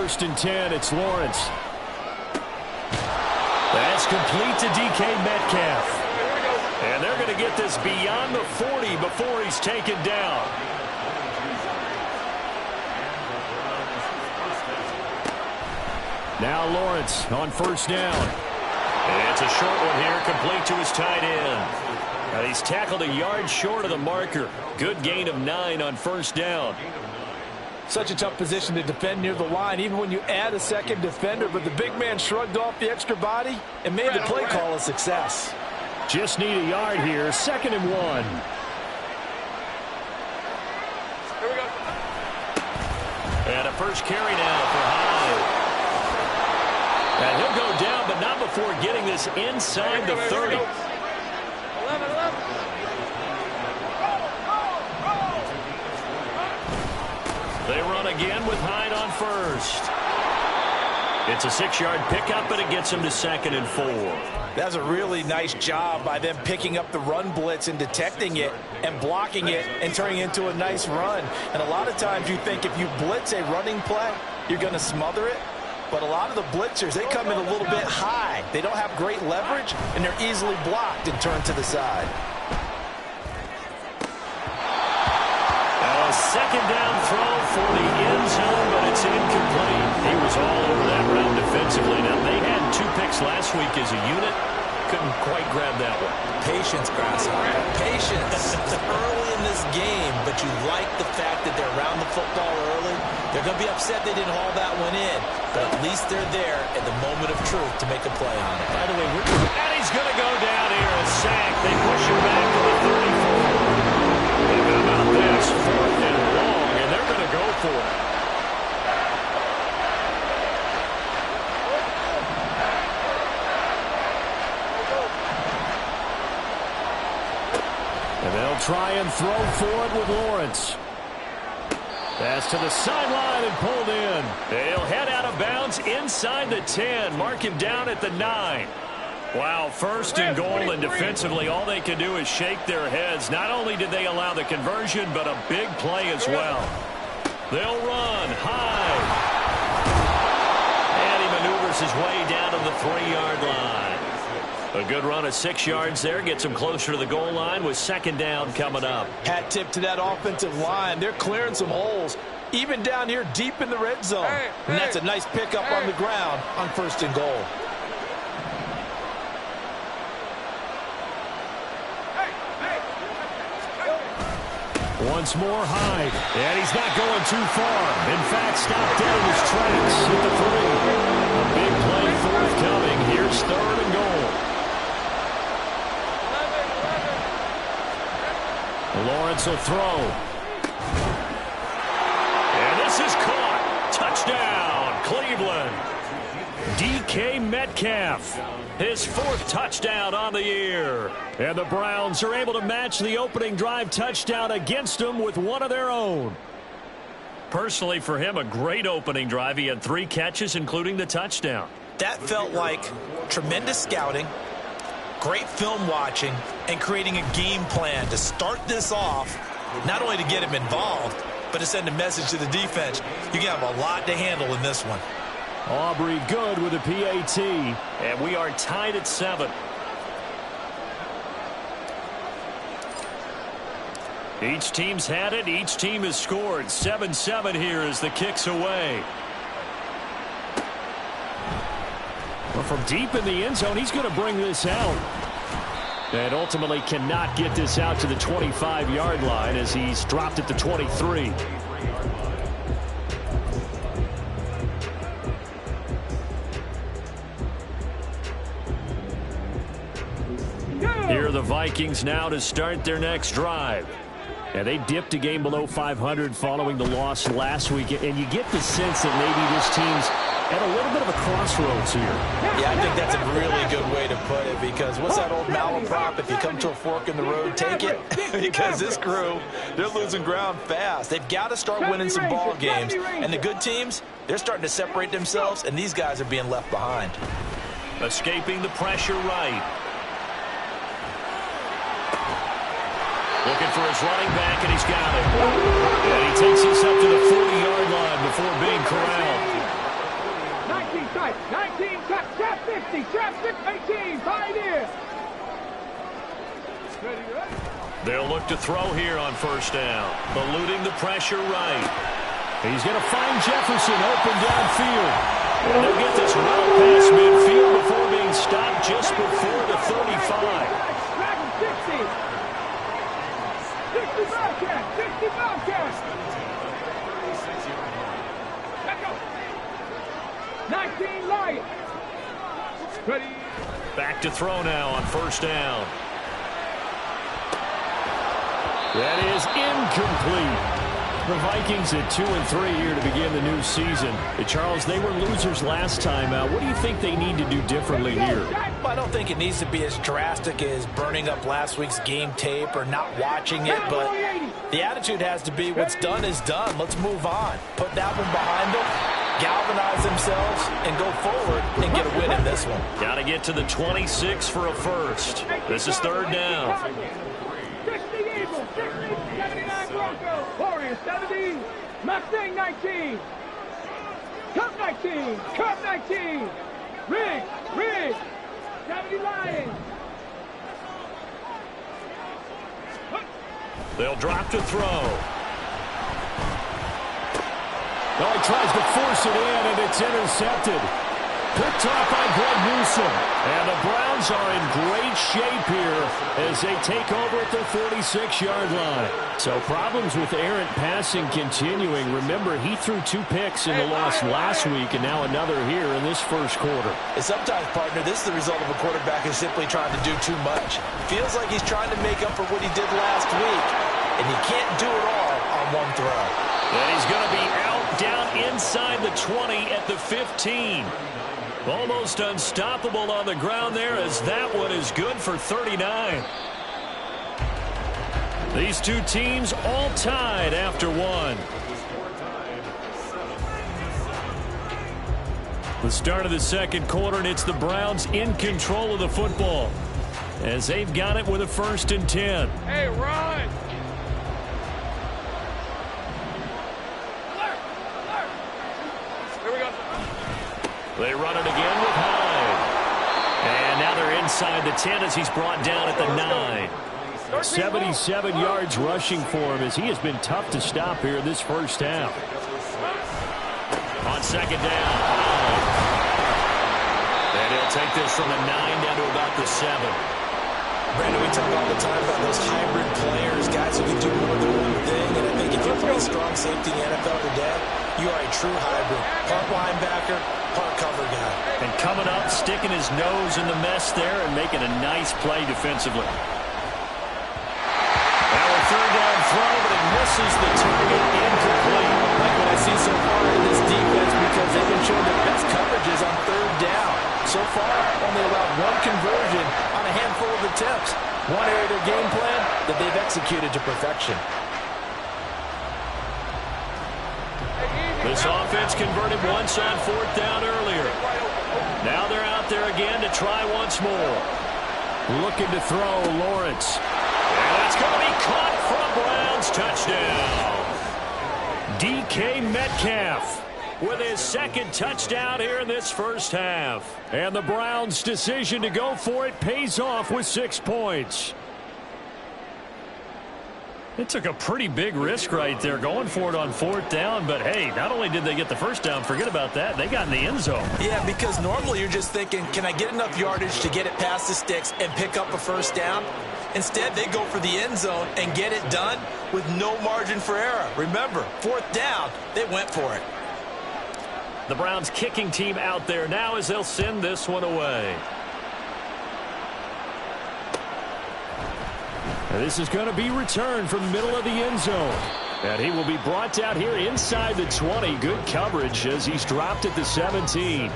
first and 10. It's Lawrence. That's complete to DK Metcalf. And they're going to get this beyond the 40 before he's taken down. Now Lawrence on first down. And it's a short one here, complete to his tight end. Now he's tackled a yard short of the marker. Good gain of 9 on first down. Such a tough position to defend near the line, even when you add a second defender. But the big man shrugged off the extra body and made the play call a success. Just need a yard here. 2nd and 1. Here we go. And a first carry now for Hyde. And he'll go down, but not before getting this inside the 30. 11. They run again with Hyde on first. It's a 6-yard pickup, but it gets him to 2nd and 4. That's a really nice job by them picking up the run blitz and detecting it and blocking it and turning it into a nice run. And a lot of times you think if you blitz a running play, you're going to smother it. But a lot of the blitzers, they come in a little bit high. They don't have great leverage, and they're easily blocked and turned to the side. A second down throw for the end zone, but it's incomplete. He was all over that round defensively. Now, they had 2 picks last week as a unit. Couldn't quite grab that one. Patience, Grasshopper. Patience. It's early in this game, but you like the fact that they're around the football early. They're going to be upset they didn't haul that one in, but at least they're there at the moment of truth to make a play on it. By the way, and he's going to go down here, a sack. They push him back to the 34. How about this? 4th and long, and they're going to go for it. And they'll try and throw for it with Lawrence. Pass to the sideline and pulled in. They'll head out of bounds inside the 10. Mark him down at the 9. Wow, 1st and goal, and defensively all they can do is shake their heads. Not only did they allow the conversion, but a big play as well. They'll run high. And he maneuvers his way down to the 3-yard line. A good run of 6 yards there gets him closer to the goal line with 2nd down coming up. Hat tip to that offensive line. They're clearing some holes, even down here deep in the red zone. And that's a nice pickup on the ground on 1st and goal. Once more, Hyde. And he's not going too far. In fact, stopped dead in his tracks at the 3. A big play forthcoming. Here's 3rd and goal. Lawrence will throw. And this is caught. Touchdown, Cleveland. DK Metcalf. His 4th touchdown on the year. And the Browns are able to match the opening drive touchdown against them with one of their own. Personally, for him, a great opening drive. He had 3 catches, including the touchdown. That felt like tremendous scouting, great film watching, and creating a game plan to start this off, not only to get him involved, but to send a message to the defense. You can have a lot to handle in this one. Aubrey good with a PAT, and we are tied at 7. Each team's had it. Each team has scored. 7-7 here as the kick's away. Well, from deep in the end zone, he's going to bring this out. And ultimately cannot get this out to the 25-yard line as he's dropped at the 23. Here are the Vikings now to start their next drive. And they dipped a game below 500 following the loss last week. And you get the sense that maybe this team's at a little bit of a crossroads here. Yeah, I think that's a really good way to put it, because what's that old malaprop? If you come to a fork in the road, take it. Because this crew, they're losing ground fast. They've got to start winning some ball games. And the good teams, they're starting to separate themselves, and these guys are being left behind. Escaping the pressure right. Looking for his running back, and he's got it. And he takes us up to the 40-yard line before being corralled. tight. 19, trap 50, trap 18, Pioneer. They'll look to throw here on first down. Eluding the pressure right. He's going to find Jefferson open downfield. And they'll get this well past midfield before being stopped just before the 35. 60 Bobcats, 60 Bobcats. 19 Lions. Ready. Back to throw now on first down. That is incomplete. The Vikings at 2-3 here to begin the new season. Charles, they were losers last time out. What do you think they need to do differently here? Well, I don't think it needs to be as drastic as burning up last week's game tape or not watching it, but the attitude has to be what's done is done. Let's move on. Put that one behind them, galvanize themselves, and go forward and get a win in this one. Got to get to the 26 for a first. This is third down. 60 Eagles, 79 Broncos, Warriors 70, Mustang 19, Cup 19, Cup 19, Riggs, 70 Lions. They'll drop to throw. Oh, he tries to force it in, and it's intercepted. Picked off by Greg Newsome. And the Browns are in great shape here as they take over at the 46-yard line. So problems with errant passing continuing. Remember, he threw 2 picks in the loss last week and now another here in this first quarter. And sometimes, partner, this is the result of a quarterback who's simply trying to do too much. Feels like he's trying to make up for what he did last week, and he can't do it all on one throw. And he's going to be out down inside the 20 at the 15. Almost unstoppable on the ground there as that one is good for 39. These two teams all tied after one. The start of the second quarter, and it's the Browns in control of the football as they've got it with a 1st and 10. Hey, run! Here we go. They run it again with Hyde. And now they're inside the 10 as he's brought down at the 9. 77 yards rushing for him as he has been tough to stop here in this first half. On second down, Hyde. And he'll take this from the 9 down to about the 7. Brandon, we talk all the time about those hybrid players, guys who can do more than one thing, and I think if you play strong safety in the NFL today, you are a true hybrid. Part linebacker, part cover guy. And coming up, sticking his nose in the mess there and making a nice play defensively. Now a third down throw, but it misses the target, incomplete. Like what I see so far in this defense, because they've been showing their best coverages on third down. So far, only allowed 1 conversion on a handful of attempts. One area of their game plan that they've executed to perfection. This offense converted once on 4th down earlier. Now they're out there again to try once more. Looking to throw, Lawrence. And it's going to be caught from Browns. Touchdown. DK Metcalf with his 2nd touchdown here in this first half. And the Browns' decision to go for it pays off with 6 points. It took a pretty big risk right there going for it on 4th down, but hey, not only did they get the first down, forget about that, they got in the end zone. Yeah, because normally you're just thinking, can I get enough yardage to get it past the sticks and pick up a first down? Instead, they go for the end zone and get it done with no margin for error. Remember, 4th down, they went for it. The Browns kicking team out there now as they'll send this one away. This is going to be returned from the middle of the end zone. And he will be brought down here inside the 20. Good coverage as he's dropped at the 17.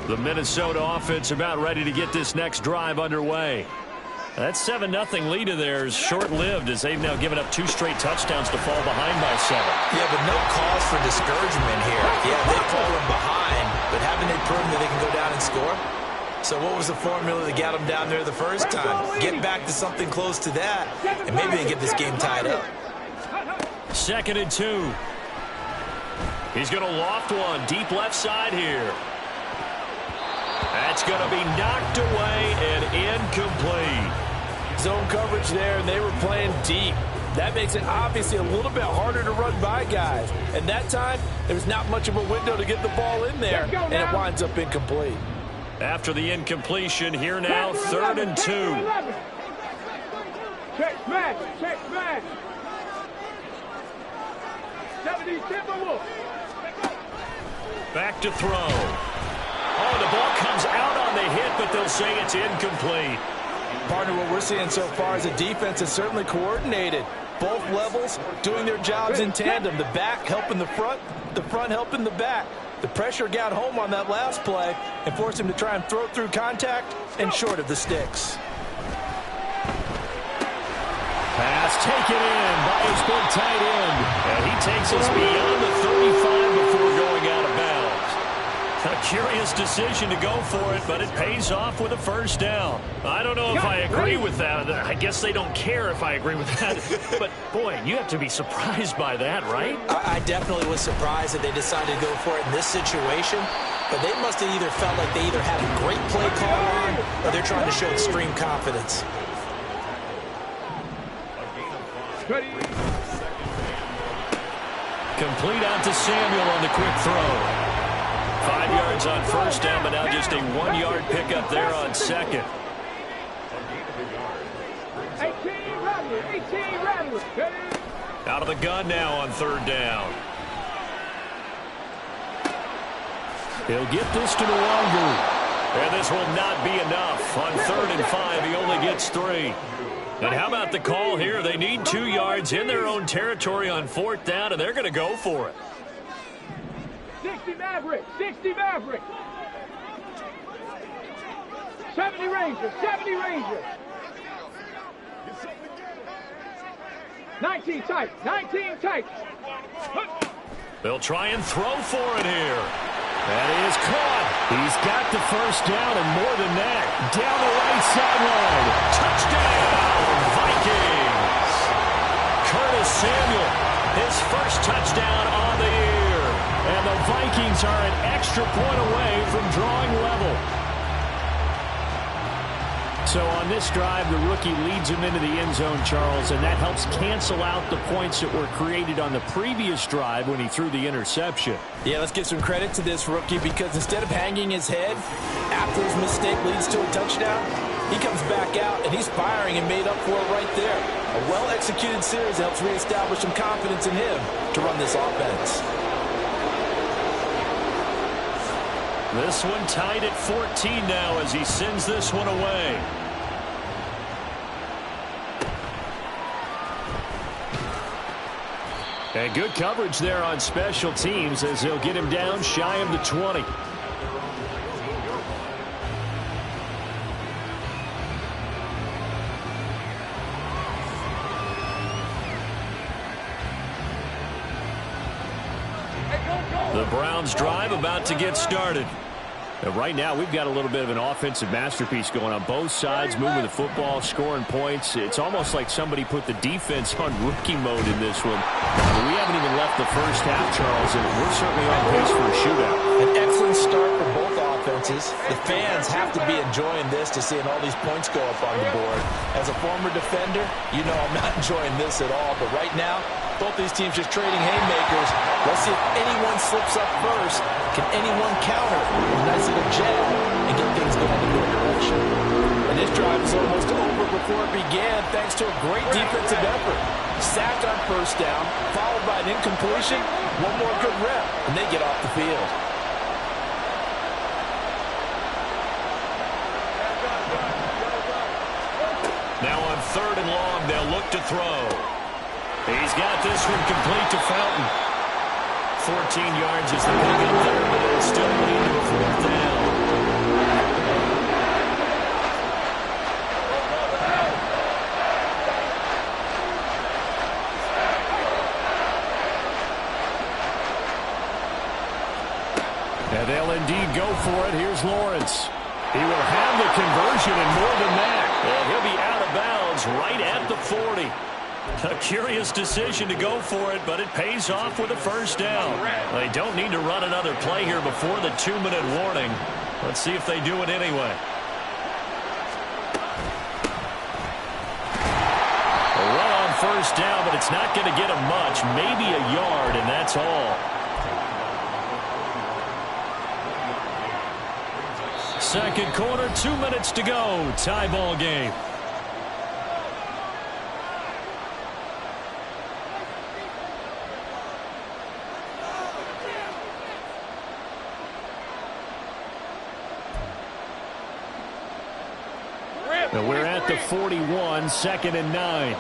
The Minnesota offense about ready to get this next drive underway. That 7-0 lead of theirs short-lived as they've now given up 2 straight touchdowns to fall behind by 7. Yeah, but no cause for discouragement here. Yeah, they've fallen behind, but haven't they proven that they can go down and score? So what was the formula that got them down there the first time? Get back to something close to that, and maybe they get this game tied up. 2nd and 2. He's going to loft one deep left side here. That's going to be knocked away and incomplete. Zone coverage there, and they were playing deep. That makes it obviously a little bit harder to run by guys. And that time, there's not much of a window to get the ball in there, and it winds up incomplete. After the incompletion, here now, 3rd and 2. Check man, check man. 70 Timberwolves. Back to throw. Oh, the ball comes out on the hit, but they'll say it's incomplete. Partner, what we're seeing so far is a defense is certainly coordinated. Both levels doing their jobs in tandem. The back helping the front helping the back. The pressure got home on that last play and forced him to try and throw through contact and short of the sticks. Pass taken in by his big tight end. And he takes us beyond the 35 before going out of bounds. A curious decision to go for it, but it pays off with a first down. I don't know if I agree with that. I guess they don't care if I agree with that. But, boy, you have to be surprised by that, right? I definitely was surprised that they decided to go for it in this situation. But they must have either felt like they either had a great play call on or they're trying to show extreme confidence. Complete out to Samuel on the quick throw. 5 yards on first down, but now just a 1-yard pickup there on second. 18 Rattler. Out of the gun now on 3rd down. He'll get this to the long group. And this will not be enough. On 3rd and 5, he only gets 3. And how about the call here? They need 2 yards in their own territory on 4th down, and they're going to go for it. 60 Maverick. 70 Rangers. 19 tight. They'll try and throw for it here. That is caught. He's got the first down and more than that. Down the right sideline. Touchdown, Vikings. Curtis Samuel, his first touchdown on the year. And the Vikings are an extra point away from drawing level. So on this drive, the rookie leads him into the end zone, Charles, and that helps cancel out the points that were created on the previous drive when he threw the interception. Yeah, let's give some credit to this rookie because instead of hanging his head after his mistake leads to a touchdown, he comes back out and he's firing and made up for it right there. A well-executed series helps reestablish some confidence in him to run this offense. This one tied at 14 now as he sends this one away. And good coverage there on special teams as they'll get him down shy of the 20. The Browns drive about to get started. And right now, we've got a little bit of an offensive masterpiece going on. Both sides moving the football, scoring points. It's almost like somebody put the defense on rookie mode in this one. We haven't even left the first half, Charles, and we're certainly on pace for a shootout. An excellent start for both offenses. The fans have to be enjoying this to seeing all these points go up on the board. As a former defender, you know I'm not enjoying this at all. But right now, both these teams just trading haymakers. Let's see if anyone slips up first. Can anyone counter a nice little jab and get things going in their direction? And this drive is almost over before it began thanks to a great defensive effort. Sack on first down, followed by an incompletion. One more good rep, and they get off the field. Now on 3rd and long, they'll look to throw. He's got this one complete to Fountain. 14 yards is the pickup there, but it'll still lead to a 4th down. And they'll indeed go for it. Here's Lawrence. He will have the conversion and more than that. And he'll be out of bounds right at the 40. A curious decision to go for it, but it pays off with a first down. They don't need to run another play here before the 2-minute warning. Let's see if they do it anyway. A run on first down, but it's not going to get him much. Maybe a yard, and that's all. Second quarter, 2 minutes to go. Tie ball game. And we're at the 41, 2nd and 9.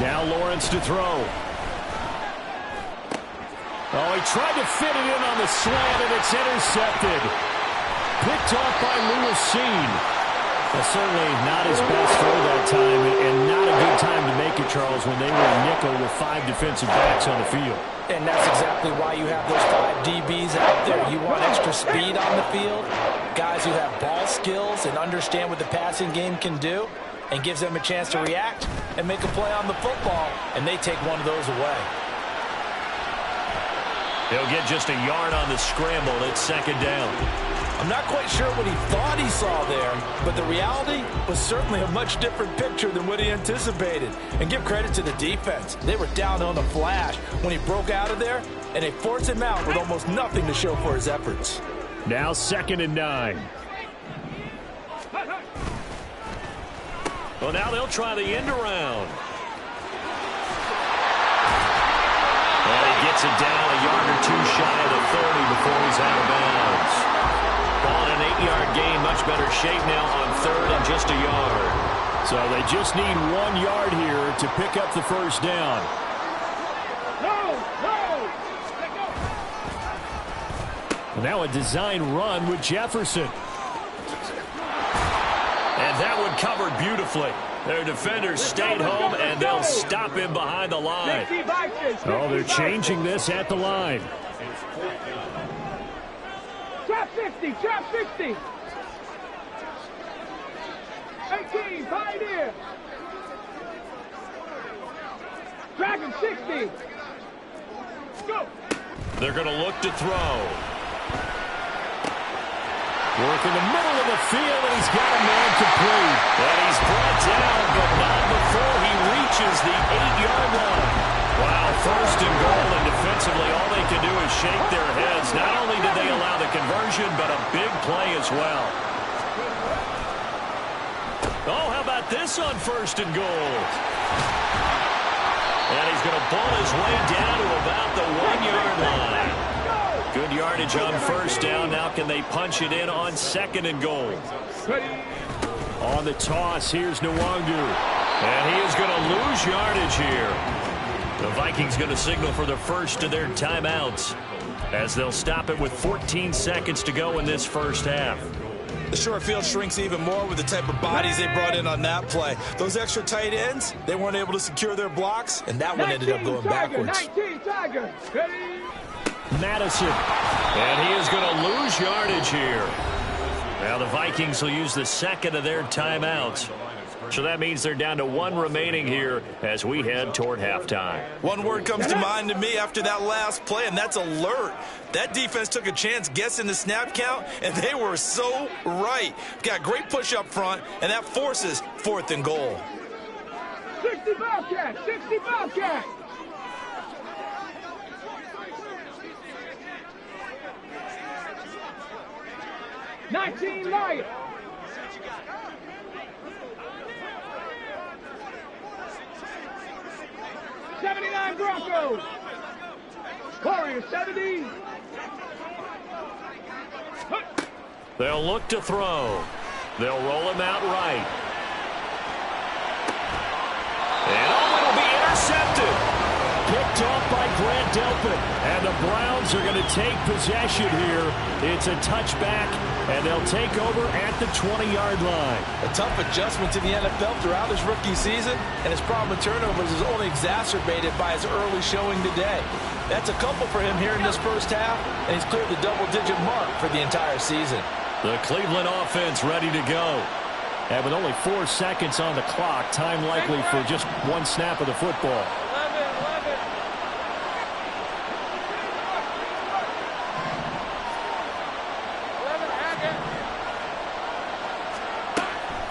Now Lawrence to throw. Oh, he tried to fit it in on the slant, and it's intercepted. Picked off by Lewis. Well, certainly not his best throw that time, and not a good time to make it, Charles, when they were in nickel with 5 defensive backs on the field. And that's exactly why you have those 5 DBs out there. You want extra speed on the field, guys who have ball skills and understand what the passing game can do, and gives them a chance to react and make a play on the football, and they take one of those away. He'll get just a yard on the scramble. It's 2nd down. I'm not quite sure what he thought he saw there, but the reality was certainly a much different picture than what he anticipated. And give credit to the defense. They were down on the flash when he broke out of there, and they forced him out with almost nothing to show for his efforts. Now 2nd and 9. Well, now they'll try the end around. And he gets it down a yard or two shy of the 30 before he's out of bounds. Ball an 8-yard gain, much better shape now on 3rd and just a yard. So they just need 1 yard here to pick up the first down. Now a design run with Jefferson. And that one covered beautifully. Their defenders stayed home, and they'll stop him behind the line. Oh, they're changing this at the line. Trap 50, trap 50. 18, Pioneer. Dragon 60. Go. They're going to look to throw. Work in the middle of the field, and he's got a man complete. And he's brought down, but not before he reaches the 8-yard line. Wow, 1st and goal, and defensively all they can do is shake their heads. Not only did they allow the conversion, but a big play as well. Oh, how about this on 1st and goal? And he's going to pull his way down to about the 1-yard line. Good yardage on 1st down. Now can they punch it in on 2nd and goal? On the toss, here's Nwangu. And he is going to lose yardage here. The Vikings going to signal for the first of their timeouts as they'll stop it with 14 seconds to go in this first half. The short field shrinks even more with the type of bodies they brought in on that play. Those extra tight ends, they weren't able to secure their blocks, and that one ended up going backwards. 19, Tiger. Madison. And he is going to lose yardage here. Now the Vikings will use the 2nd of their timeouts. So that means they're down to 1 remaining here as we head toward halftime. One word comes to mind to me after that last play, and that's alert. That defense took a chance guessing the snap count, and they were so right. Got great push up front, and that forces 4th and goal. 60 Bobcat, 60 Bobcat. $19 Lion. $79 Broncos. Warriors 70. They'll look to throw. They'll roll him out right. And oh, it'll be intercepted. Picked off by Grant Delpit. And the Browns are going to take possession here. It's a touchback And they'll take over at the 20-yard line. A tough adjustment to the NFL throughout his rookie season, and his problem with turnovers is only exacerbated by his early showing today. That's a couple for him here in this first half, and he's cleared the double-digit mark for the entire season. The Cleveland offense ready to go. And with only 4 seconds on the clock, time likely for just one snap of the football.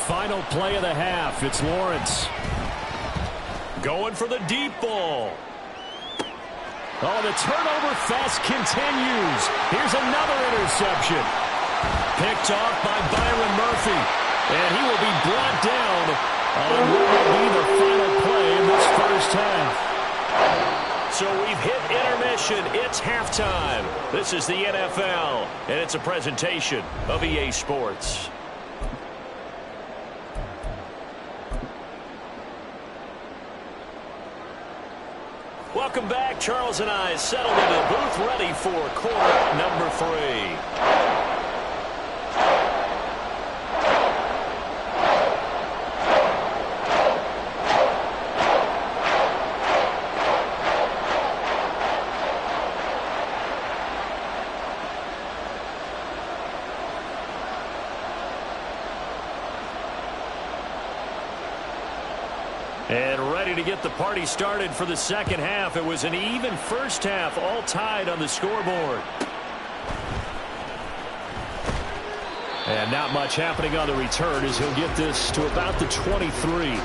Final play of the half. It's Lawrence. Going for the deep ball. Oh, the turnover fest continues. Here's another interception. Picked off by Byron Murphy. And he will be brought down on what will be the final play in this first half. So we've hit intermission. It's halftime. This is the NFL, and it's a presentation of EA Sports. Welcome back. Charles and I settled into the booth ready for quarter number 3. And ready to get the party started for the second half. It was an even first half, all tied on the scoreboard. And not much happening on the return as he'll get this to about the 23.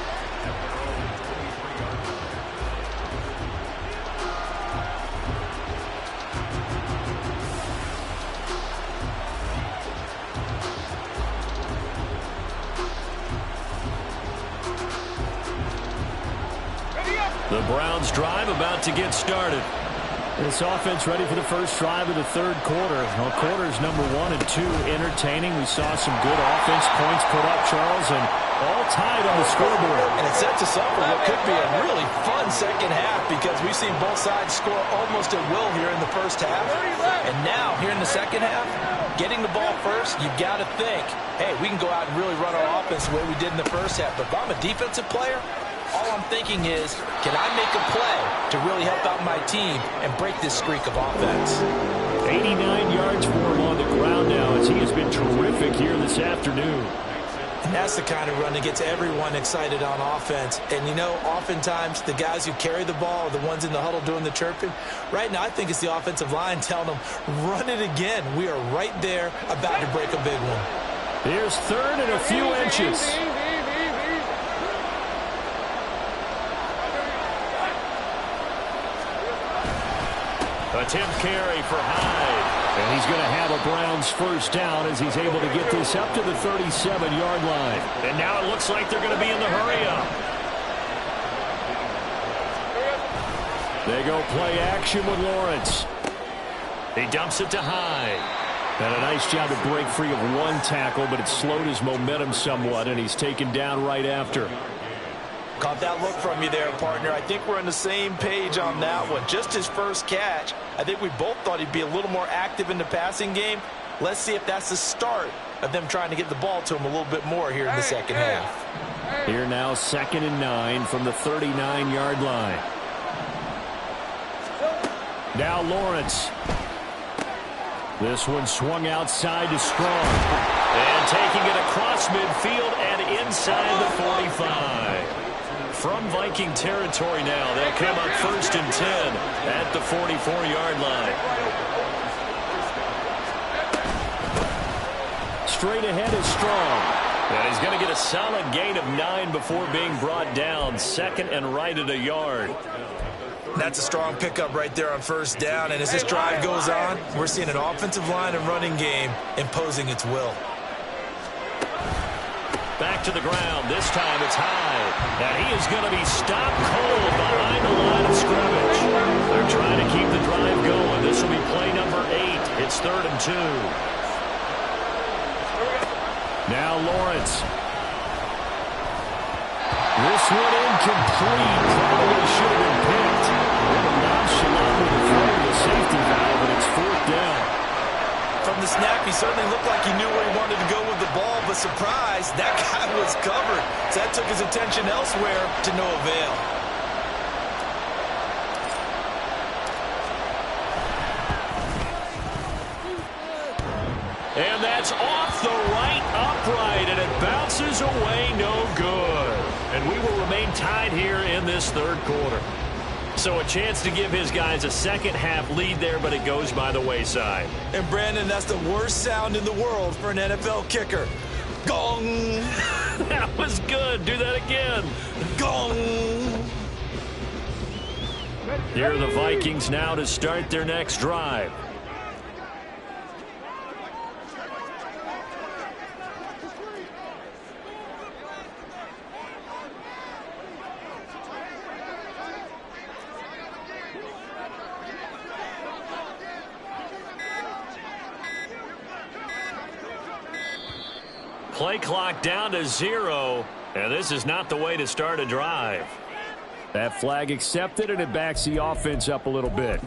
The Browns drive about to get started. This offense ready for the first drive of the third quarter. Well, quarters number 1 and 2 entertaining. We saw some good offense points put up, Charles, and all tied on the scoreboard. And it sets us up for what could be a really fun second half because we've seen both sides score almost at will here in the first half. And now, here in the second half, getting the ball first, you've got to think, hey, we can go out and really run our offense the way we did in the first half. But if I'm a defensive player, all I'm thinking is, can I make a play to really help out my team and break this streak of offense? 89 yards for him on the ground now as he has been terrific here this afternoon. And that's the kind of run that gets everyone excited on offense. And, you know, oftentimes the guys who carry the ball are the ones in the huddle doing the chirping. Right now, I think it's the offensive line telling them, run it again. We are right there about to break a big one. Here's third and a few inches. Attempt carry for Hyde. And he's going to have a Browns first down as he's able to get this up to the 37-yard line. And now it looks like they're going to be in the hurry-up. They go play action with Lawrence. He dumps it to Hyde. And a nice job to break free of one tackle, but it slowed his momentum somewhat, and he's taken down right after. Caught that look from you there, partner. I think we're on the same page on that one. Just his first catch. I think we both thought he'd be a little more active in the passing game. Let's see if that's the start of them trying to get the ball to him a little bit more here in the second half. Here now, 2nd and 9 from the 39-yard line. Now Lawrence. This one swung outside to Strong. And taking it across midfield and inside the 45. From Viking territory now, they'll come up 1st and 10 at the 44-yard line. Straight ahead is Strong. And he's going to get a solid gain of 9 before being brought down. 2nd and right at a yard. That's a strong pickup right there on first down. And as this drive goes on, we're seeing an offensive line and running game imposing its will. Back to the ground. This time it's Hyde. And he is going to be stopped cold behind the line of scrimmage. They're trying to keep the drive going. This will be play number 8. It's 3rd and 2. Now Lawrence. This one incomplete. Probably should have been picked. A little nonchalant with the throw to the safety valve, and it's 4th down. From the snap, he certainly looked like he knew where he wanted to go with the ball, but surprise, that guy was covered. So that took his attention elsewhere to no avail. And that's off the right upright, and it bounces away, no good. And we will remain tied here in this third quarter. So a chance to give his guys a second-half lead there, but it goes by the wayside. And, Brandon, that's the worst sound in the world for an NFL kicker. Gong! That was good. Do that again. Gong! Here are the Vikings now to start their next drive. Play clock down to 0, and this is not the way to start a drive. That flag accepted, and it backs the offense up a little bit.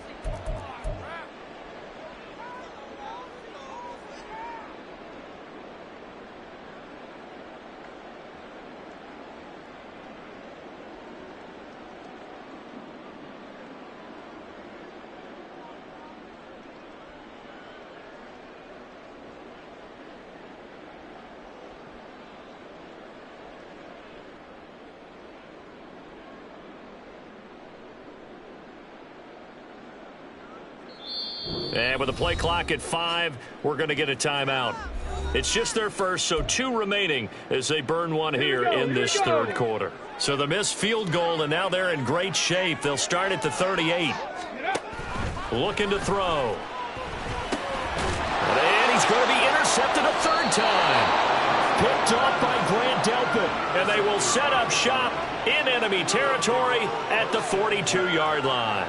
And with the play clock at 5, we're going to get a timeout. It's just their first, so 2 remaining as they burn one here in this third quarter. So the missed field goal, and now they're in great shape. They'll start at the 38. Looking to throw. And he's going to be intercepted a third time. Picked off by Grant Delpit, and they will set up shop in enemy territory at the 42-yard line.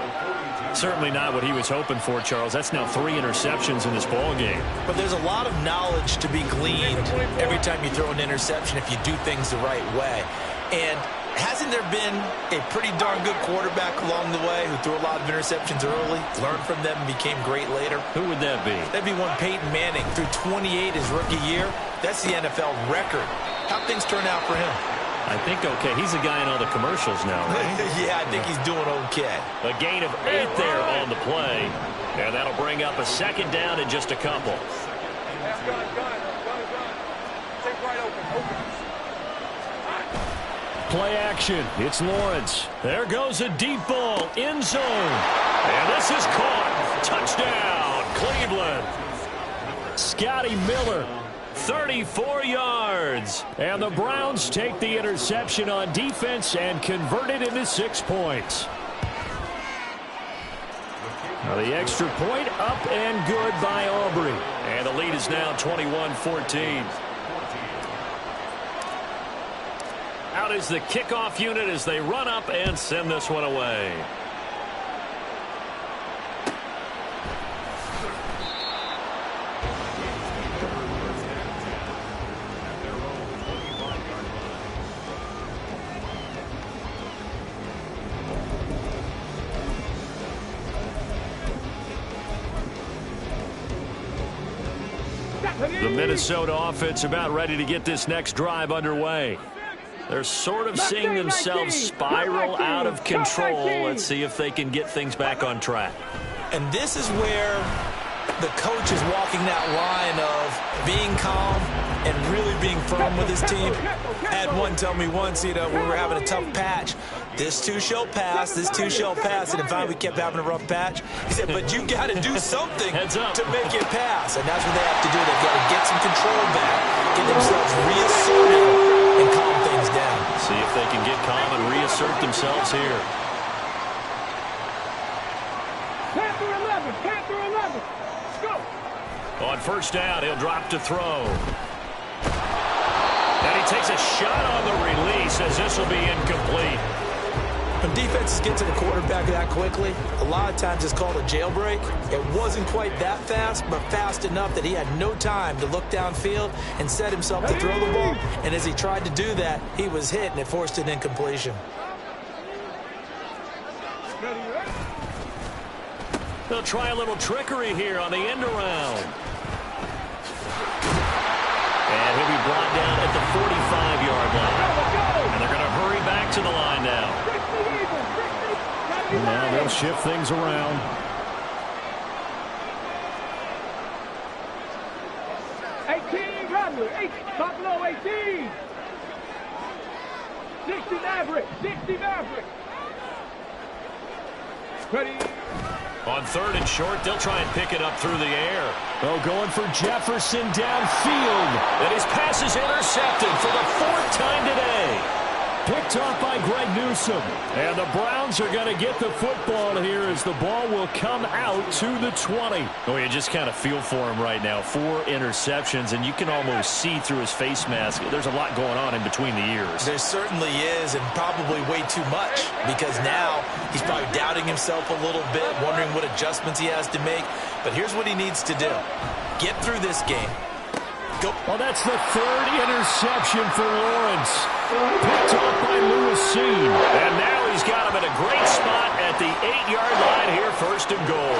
Certainly not what he was hoping for, Charles. That's now 3 interceptions in this ball game. But there's a lot of knowledge to be gleaned every time you throw an interception if you do things the right way. And hasn't there been a pretty darn good quarterback along the way who threw a lot of interceptions early, learned from them, and became great later? Who would that be? That'd be one Peyton Manning. Threw 28 his rookie year. That's the NFL record. How'd things turn out for him? I think okay. He's a guy in all the commercials now, right? Yeah, I think he's doing okay. A gain of 8 there on the play. And that'll bring up a second down in just a couple. Play action. It's Lawrence. There goes a deep ball. End zone. And this is caught. Touchdown, Cleveland. Scotty Miller. 34 yards. And the Browns take the interception on defense and convert it into 6 points. Now the extra point up and good by Aubrey. And the lead is now 21-14. Out is the kickoff unit as they run up and send this one away. The Minnesota offense about ready to get this next drive underway. They're sort of seeing themselves spiral out of control. Let's see if they can get things back on track. And this is where the coach is walking that line of being calm and really being firm with his team. I had one tell me once, when we were having a tough patch, this too shall pass, this too shall pass. And in fact, we kept having a rough patch. He said, but you got to do something to make it pass. And that's what they have to do. They've got to get some control back, get themselves reasserted, and calm things down. See if they can get calm and reassert themselves here. Panther 11, Panther 11. Let's go. On first down, he'll drop to throw. And he takes a shot on the release as this will be incomplete. When defenses get to the quarterback that quickly, a lot of times it's called a jailbreak. It wasn't quite that fast, but fast enough that he had no time to look downfield and set himself to throw the ball. And as he tried to do that, he was hit, and it forced an incompletion. They'll try a little trickery here on the end around. And he'll be brought down at the 45-yard line. And they're going to hurry back to the line now. And now they'll shift things around. Top low 18. 60 Maverick. 60 Maverick. Ready. On 3rd and short, they'll try and pick it up through the air. Oh, going for Jefferson downfield. And his pass is intercepted for the 4th time today. Picked off by Greg Newsome. And the Browns are going to get the football here as the ball will come out to the 20. Oh, you just kind of feel for him right now. 4 interceptions, and you can almost see through his face mask. There's a lot going on in between the ears. There certainly is, and probably way too much, because now he's probably doubting himself a little bit, wondering what adjustments he has to make. But here's what he needs to do. Get through this game. Go. Well, that's the 3rd interception for Lawrence. Picked off by Lewisine. And now he's got him in a great spot at the 8-yard line here, 1st and goal.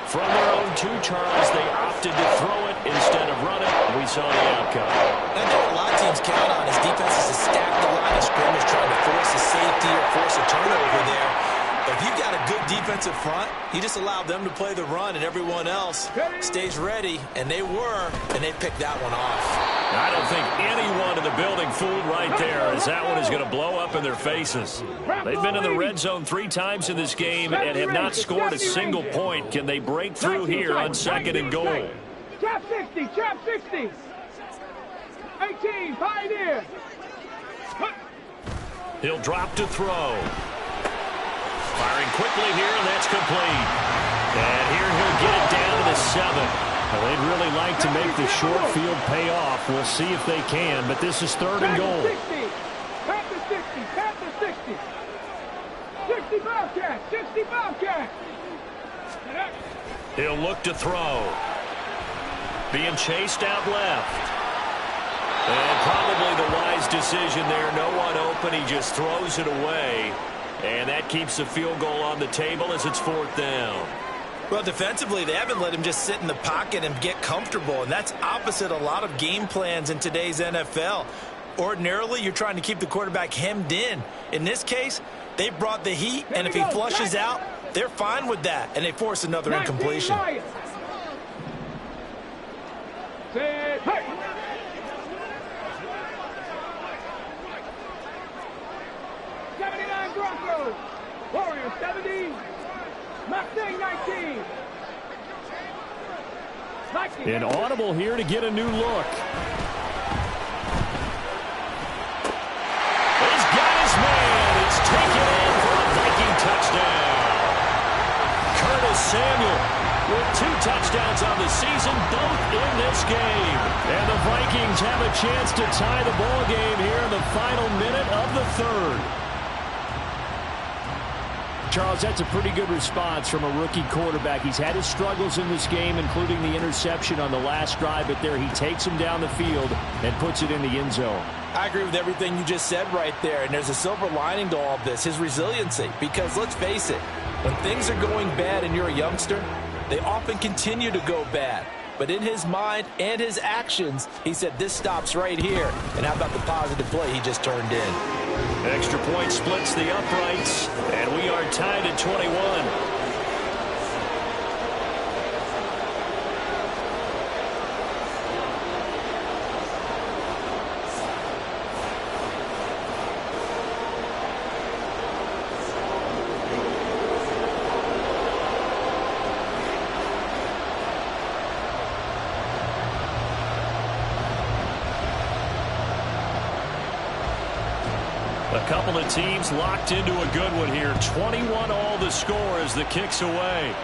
From their own 2, Charles, they opted to throw it instead of run it. We saw the outcome. And a lot of teams count on his defenses to stack the line of scrimmage, trying to force a safety or force a turnover there. But if you've got a good defensive front, you just allow them to play the run, and everyone else stays ready, and they were, and they picked that one off. I don't think anyone in the building fooled right there, as that one is going to blow up in their faces. They've been in the red zone 3 times in this game and have not scored a single point. Can they break through here on 2nd and goal? Trap 60, trap 60. 18, Pioneer. He'll drop to throw. Firing quickly here, and that's complete. And here he'll get it down to the 7. Well, they'd really like to make the short field pay off. We'll see if they can, but this is 3rd and goal. 60, tap to 60, tap to 60. 60 Bobcat, 60 Bobcat. He'll look to throw. Being chased out left. And probably the wise decision there. No one open. He just throws it away. And that keeps the field goal on the table as it's 4th down. Well, defensively, they haven't let him just sit in the pocket and get comfortable, and that's opposite a lot of game plans in today's NFL. Ordinarily, you're trying to keep the quarterback hemmed in. In this case, they brought the heat, and if he flushes out, they're fine with that, and they force another incompletion. Set, hey. Broncos. Warriors 70. Mustang 19. An audible here to get a new look. He's got his man. It's taken in for a Viking touchdown. Curtis Samuel with 2 touchdowns on the season, both in this game. And the Vikings have a chance to tie the ball game here in the final minute of the 3rd. Charles, that's a pretty good response from a rookie quarterback. He's had his struggles in this game, including the interception on the last drive, but there he takes him down the field and puts it in the end zone. I agree with everything you just said right there, and there's a silver lining to all of this, his resiliency. Because let's face it, when things are going bad and you're a youngster, they often continue to go bad. But in his mind and his actions, he said this stops right here. And how about the positive play he just turned in? Extra point splits the uprights, and we are tied at 21. A couple of teams locked into a good one here. 21 all the score as the kick's away.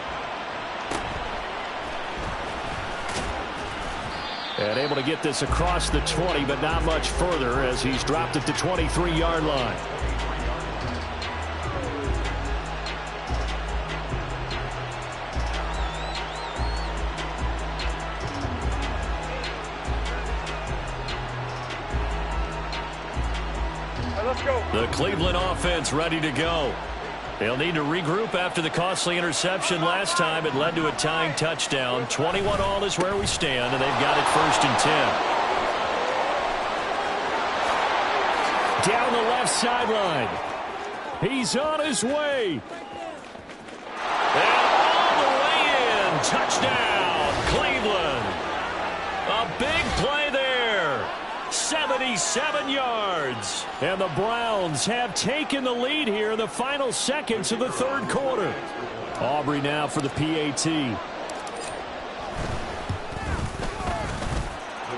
And able to get this across the 20, but not much further as he's dropped at the 23-yard line. The Cleveland offense ready to go. They'll need to regroup after the costly interception last time. It led to a tying touchdown. 21-all is where we stand, and they've got it 1st and 10. Down the left sideline. He's on his way. And all the way in. Touchdown, Cleveland. A big play there. 77 yards. And the Browns have taken the lead here in the final seconds of the 3rd quarter. Aubrey now for the PAT.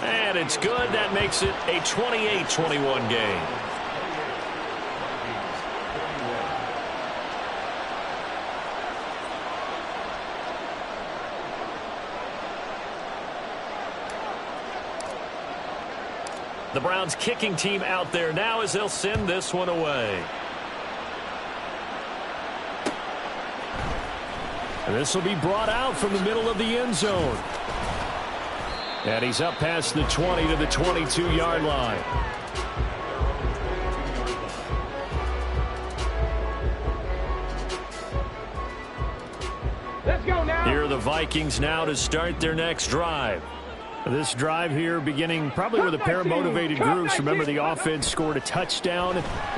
And it's good. That makes it a 28-21 game. The Browns kicking team out there now as they'll send this one away. And this will be brought out from the middle of the end zone. And he's up past the 20 to the 22-yard line. Let's go now. Here are the Vikings now to start their next drive. This drive here beginning probably with a pair of motivated groups. Remember, the offense scored a touchdown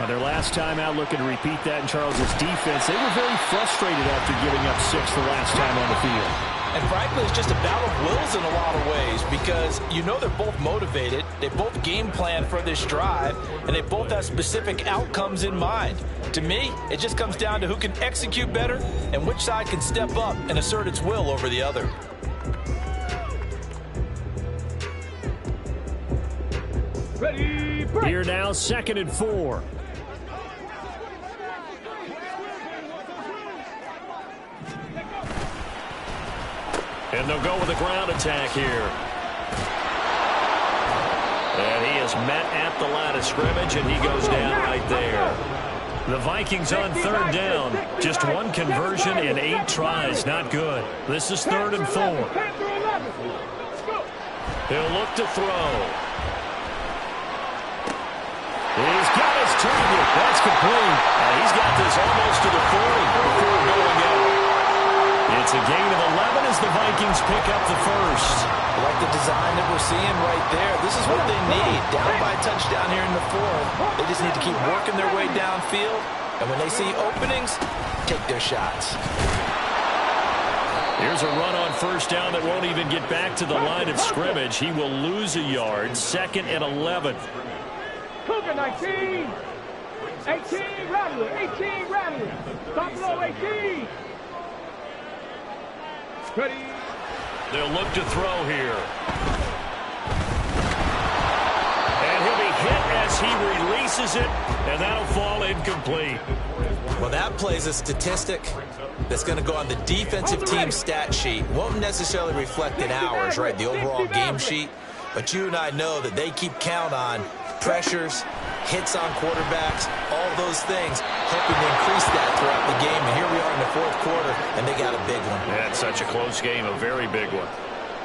their last time out, looking to repeat that in Charles's defense. They were very frustrated after giving up 6 the last time on the field. And frankly, it's just a battle of wills in a lot of ways because you know they're both motivated. They both game plan for this drive, and they both have specific outcomes in mind. To me, it just comes down to who can execute better and which side can step up and assert its will over the other. Ready, break. Here now, 2nd and 4. And they'll go with a ground attack here. And he is met at the line of scrimmage, and he goes down right there. The Vikings on 3rd down. Just one conversion in 8 tries. Not good. This is 3rd and 4. He'll look to throw. He's got his target. That's complete. And he's got this almost to the 40 before going out. It's a gain of 11 as the Vikings pick up the 1st. I like the design that we're seeing right there. This is what they need. Down by a touchdown here in the 4th. They just need to keep working their way downfield. And when they see openings, take their shots. Here's a run on 1st down that won't even get back to the line of scrimmage. He will lose a yard. 2nd and 11. Cougar 19. 18, Rattler. 18, Rattler. Stop low, 18. Ready. They'll look to throw here. And he'll be hit as he releases it, and that'll fall incomplete. Well, that plays a statistic that's going to go on the defensive team stat sheet. Won't necessarily reflect in ours, right, the overall game sheet. But you and I know that they keep count on pressures, hits on quarterbacks, all those things, hoping to increase that throughout the game. And here we are in the 4th quarter, and they got a big one. Yeah, it's such a close game, a very big one.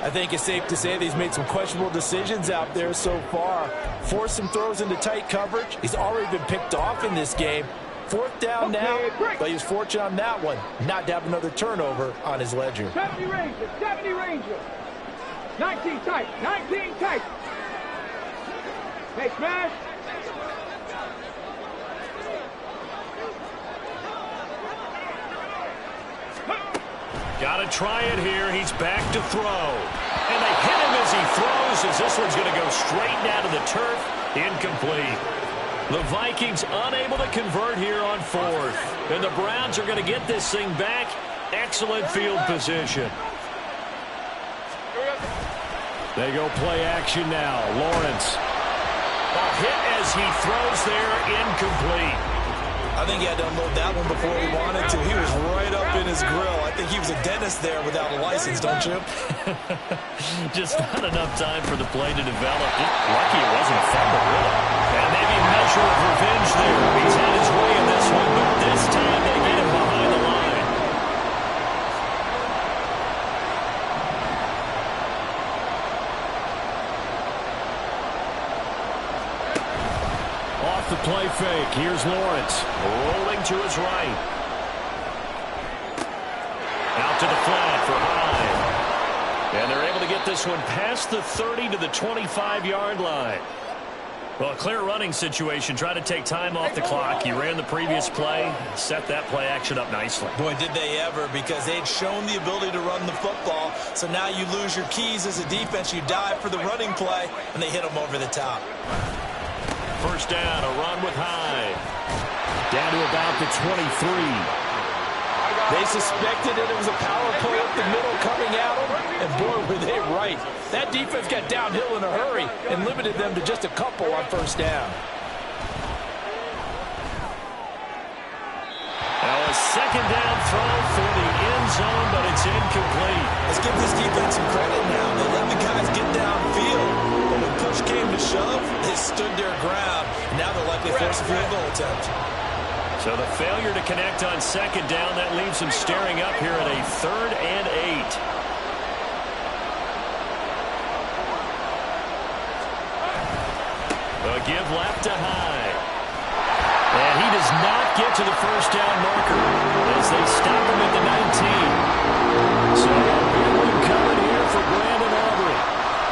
I think it's safe to say that he's made some questionable decisions out there so far. Forced some throws into tight coverage. He's already been picked off in this game. 4th down now, but he was fortunate on that one not to have another turnover on his ledger. 70 Ranger, 70 Ranger. 19 tight, 19 tight. Hey, smash. Got to try it here. He's back to throw. And they hit him as he throws, as this one's going to go straight down to the turf. Incomplete. The Vikings unable to convert here on 4th. And the Browns are going to get this thing back. Excellent field position. They go play action now. Lawrence. A hit as he throws there. Incomplete. I think he had to unload that one before he wanted to. He was right up in his grill. I think he was a dentist there without a license, don't you? Just not enough time for the play to develop. Lucky it wasn't a fumble, really. And maybe a measure of revenge there. He's had his way in this one, but this time they get him behind the line. Off the play fake. Here's Lawrence. Rolling to his right. this one past the 30 to the 25-yard line. Well, a clear running situation. Try to take time off the clock. You ran the previous play, set that play action up nicely. Boy, did they ever, because they'd shown the ability to run the football. So now you lose your keys as a defense. You dive for the running play, and they hit them over the top. First down, a run with Hyde. Down to about the 23. They suspected that it was a power play up the middle coming at them, and boy, were they right. That defense got downhill in a hurry and limited them to just a couple on first down. Now a second down throw for the end zone, but it's incomplete. Let's give this defense some credit now. They let the guys get downfield, but when push came to shove, they stood their ground. Now they'll likely force a field goal attempt. So the failure to connect on second down, that leaves him staring up here at a 3rd and 8. A give left to Hyde. And he does not get to the first down marker as they stop him at the 19. So a big one coming here for Brandon Aubrey.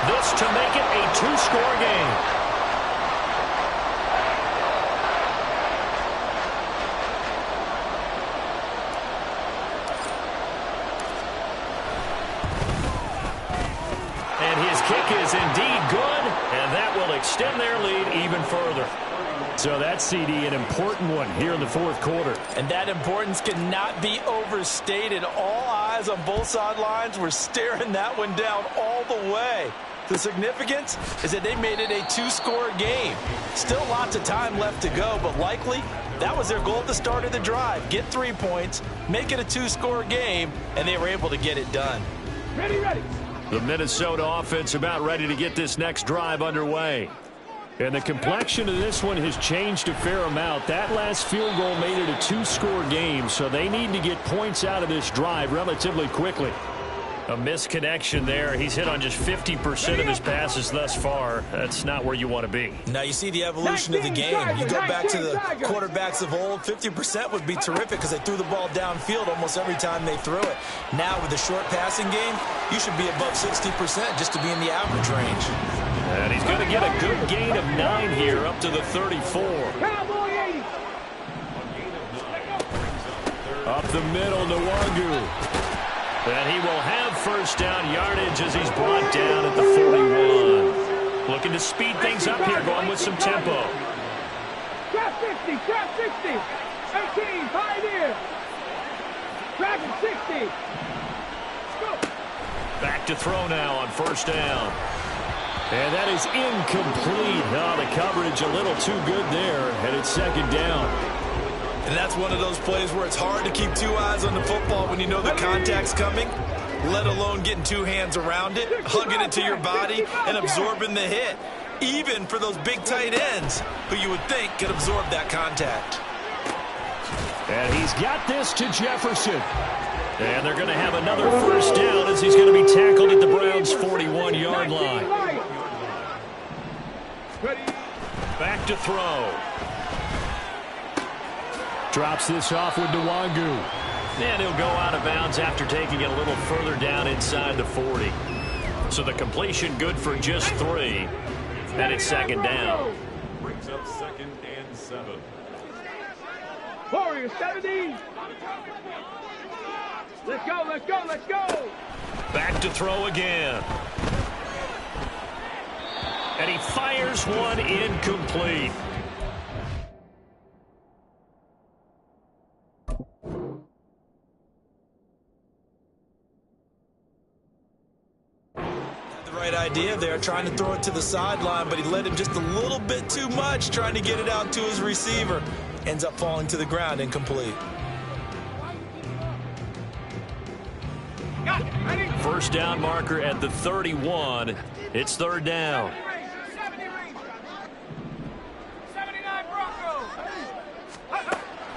This to make it a 2-score game. Kick is indeed good, and that will extend their lead even further. So that's, CD, an important one here in the 4th quarter. And that importance cannot be overstated. All eyes on both sidelines were staring that one down all the way. The significance is that they made it a 2-score game. Still lots of time left to go, but likely that was their goal at the start of the drive. Get 3 points, make it a 2-score game, and they were able to get it done. Ready, ready. The Minnesota offense about ready to get this next drive underway. And the complexion of this one has changed a fair amount. That last field goal made it a 2-score game, so they need to get points out of this drive relatively quickly. A misconnection there. He's hit on just 50% of his passes thus far. That's not where you want to be. Now you see the evolution of the game. You go back to the quarterbacks of old, 50% would be terrific because they threw the ball downfield almost every time they threw it. Now with the short passing game, you should be above 60% just to be in the average range. And he's going to get a good gain of 9 here up to the 34. Up the middle, Nwangu. And he will have first down yardage as he's brought down at the 41. Looking to speed things up here, going with some tempo. Trap 60, trap 60. 18, pioneer. Trap 60. Go. Back to throw now on first down. And that is incomplete. Oh, the coverage a little too good there, and it's second down. And that's one of those plays where it's hard to keep 2 eyes on the football when you know the contact's coming, let alone getting 2 hands around it, hugging it to your body, and absorbing the hit, even for those big tight ends who you would think could absorb that contact. And he's got this to Jefferson. And they're going to have another first down as he's going to be tackled at the Browns' 41-yard line. Back to throw. Drops this off with Nwangu. And he'll go out of bounds after taking it a little further down inside the 40. So the completion good for just 3. And it's second down. Brings up 2nd and 7. Warriors 70. Let's go, let's go, let's go. Back to throw again. And he fires one incomplete. Idea there, trying to throw it to the sideline, but he let him just a little bit too much, trying to get it out to his receiver. Ends up falling to the ground, incomplete. First down marker at the 31. It's third down.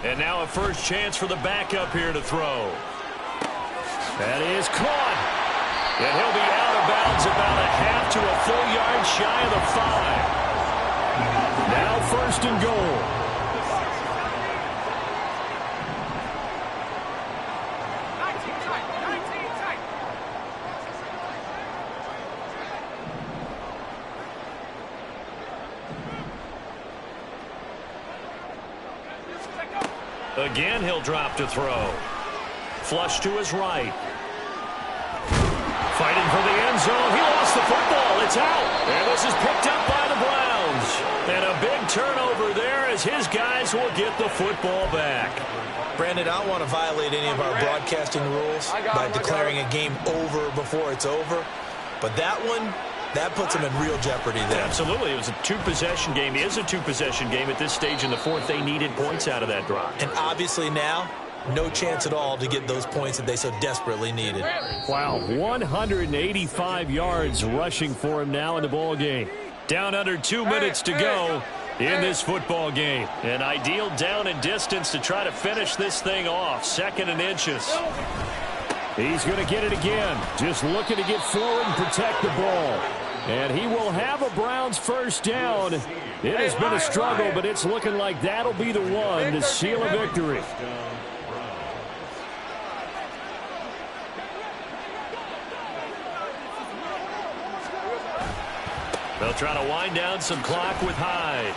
And now a first chance for the backup here to throw. That is caught. And he'll be out of bounds about a half to a full yard shy of the 5. Now first and goal. Again, he'll drop to throw. Flush to his right. Fighting for the end zone. He lost the football. It's out. And this is picked up by the Browns. And a big turnover there as his guys will get the football back. Brandon, I don't want to violate any of our broadcasting rules by declaring a game over before it's over. But that one, that puts them in real jeopardy there. Absolutely. It was a two-possession game. It is a two-possession game at this stage in the fourth. They needed points out of that drive. And obviously now, no chance at all to get those points that they so desperately needed. Wow, 185 yards rushing for him now in the ball game. Down under 2 minutes to go in this football game. An ideal down and distance to try to finish this thing off. 2nd and inches. He's going to get it again. Just looking to get forward and protect the ball. And he will have a Browns first down. It has been a struggle, but it's looking like that'll be the one to seal a victory. They'll try to wind down some clock with Hyde.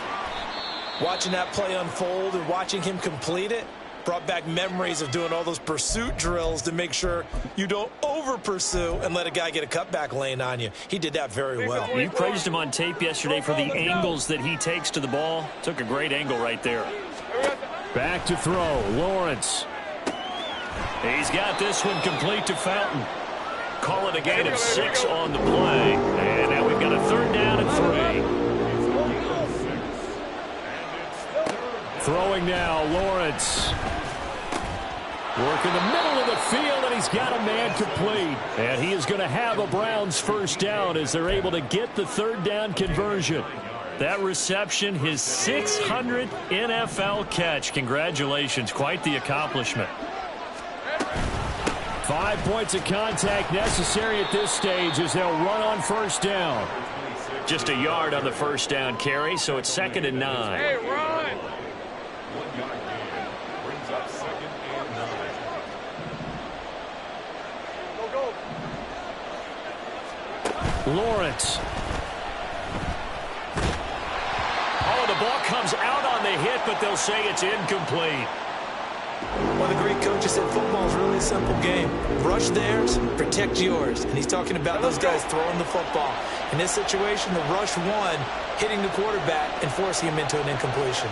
Watching that play unfold and watching him complete it brought back memories of doing all those pursuit drills to make sure you don't over-pursue and let a guy get a cutback lane on you. He did that very well. You praised him on tape yesterday for the angles that he takes to the ball. Took a great angle right there. Back to throw. Lawrence. He's got this one complete to Fountain. Call it a gain of 6 on the play. And now we've got a 3rd down and 3. Throwing now, Lawrence. Work in the middle of the field, and he's got a man complete. And he is going to have a Browns first down as they're able to get the 3rd down conversion. That reception, his 600th NFL catch. Congratulations. Quite the accomplishment. 5 points of contact necessary at this stage as they'll run on first down. Just a yard on the first down carry, so it's 2nd and 9. Hey, run! 1 yard gain brings up 2nd and 9. Lawrence. Oh, the ball comes out on the hit, but they'll say it's incomplete. One of the great coaches said football is really a simple game. Rush theirs, protect yours. And he's talking about those guys throwing the football. In this situation, the rush one, hitting the quarterback and forcing him into an incompletion.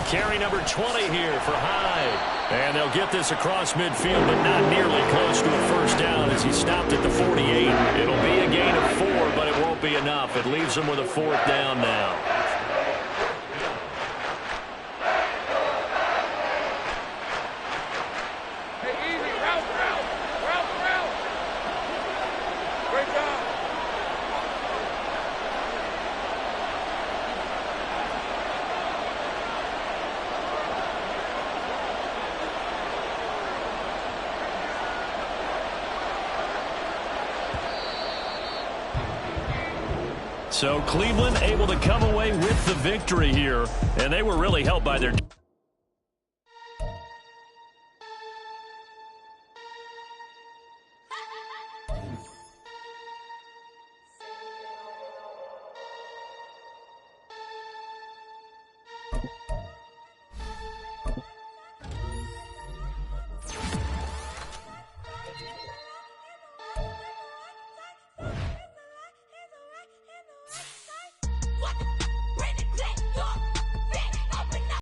Carry number 20 here for Hyde. And they'll get this across midfield, but not nearly close to a first down as he stopped at the 48. It'll be a gain of 4, but it won't be enough. It leaves them with a 4th down now. Hey, easy, route. Great job. So Cleveland able to come away with the victory here, and they were really helped by their